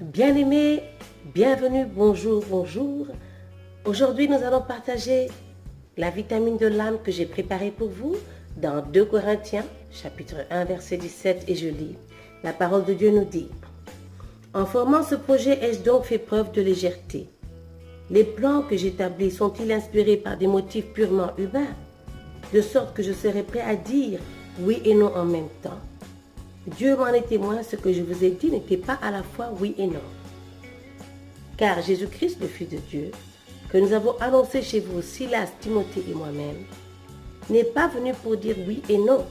Bien-aimés, bienvenue, bonjour, bonjour. Aujourd'hui, nous allons partager la vitamine de l'âme que j'ai préparée pour vous dans 2 Corinthiens, chapitre 1, verset 17, et je lis. La parole de Dieu nous dit: En formant ce projet, ai-je donc fait preuve de légèreté? Les plans que j'établis sont-ils inspirés par des motifs purement humains, de sorte que je serai prêt à dire oui et non en même temps? Dieu m'en est témoin, ce que je vous ai dit n'était pas à la fois oui et non. Car Jésus-Christ, le Fils de Dieu, que nous avons annoncé chez vous, Silas, Timothée et moi-même, n'est pas venu pour dire oui et non.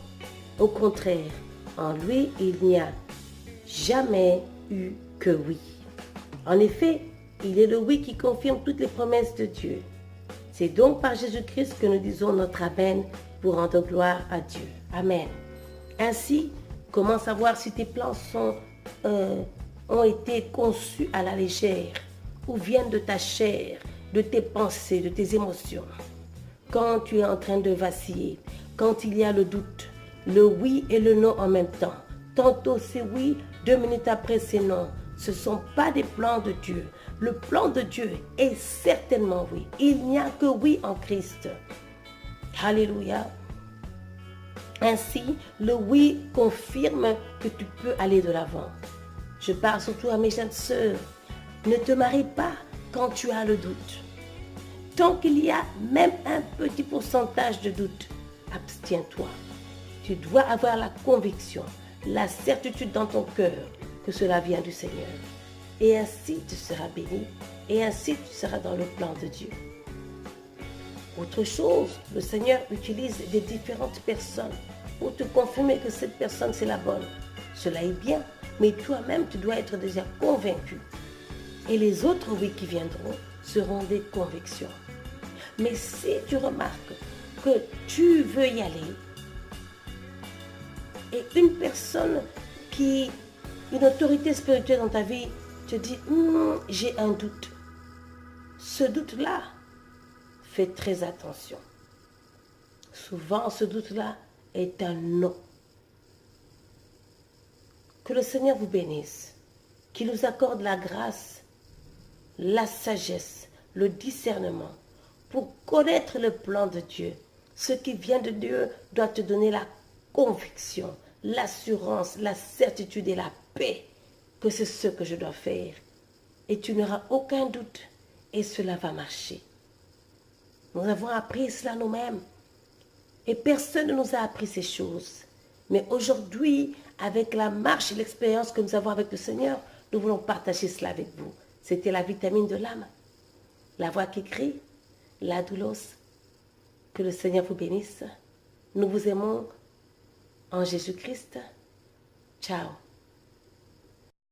Au contraire, en lui, il n'y a jamais eu que oui. En effet, il est le oui qui confirme toutes les promesses de Dieu. C'est donc par Jésus-Christ que nous disons notre Amen pour rendre gloire à Dieu. Amen. Ainsi, comment savoir si tes plans ont été conçus à la légère ou viennent de ta chair, de tes pensées, de tes émotions? Quand tu es en train de vaciller, quand il y a le doute, le oui et le non en même temps, tantôt c'est oui, 2 minutes après c'est non, ce ne sont pas des plans de Dieu. Le plan de Dieu est certainement oui. Il n'y a que oui en Christ. Alléluia. Ainsi, le oui confirme que tu peux aller de l'avant. Je parle surtout à mes jeunes sœurs. Ne te marie pas quand tu as le doute. Tant qu'il y a même un petit pourcentage de doute, abstiens-toi. Tu dois avoir la conviction, la certitude dans ton cœur que cela vient du Seigneur. Et ainsi tu seras béni, et ainsi tu seras dans le plan de Dieu. Autre chose, le Seigneur utilise des différentes personnes pour te confirmer que cette personne c'est la bonne. Cela est bien, mais toi-même tu dois être déjà convaincu. Et les autres oui qui viendront seront des convictions. Mais si tu remarques que tu veux y aller, et une personne une autorité spirituelle dans ta vie te dit j'ai un doute, ce doute-là, fais très attention. Souvent, ce doute-là est un non. Que le Seigneur vous bénisse, qu'il nous accorde la grâce, la sagesse, le discernement pour connaître le plan de Dieu. Ce qui vient de Dieu doit te donner la conviction, l'assurance, la certitude et la paix que c'est ce que je dois faire. Et tu n'auras aucun doute et cela va marcher. Nous avons appris cela nous-mêmes et personne ne nous a appris ces choses. Mais aujourd'hui, avec la marche et l'expérience que nous avons avec le Seigneur, nous voulons partager cela avec vous. C'était la vitamine de l'âme. La voix qui crie, la doulos. Que le Seigneur vous bénisse. Nous vous aimons en Jésus-Christ. Ciao.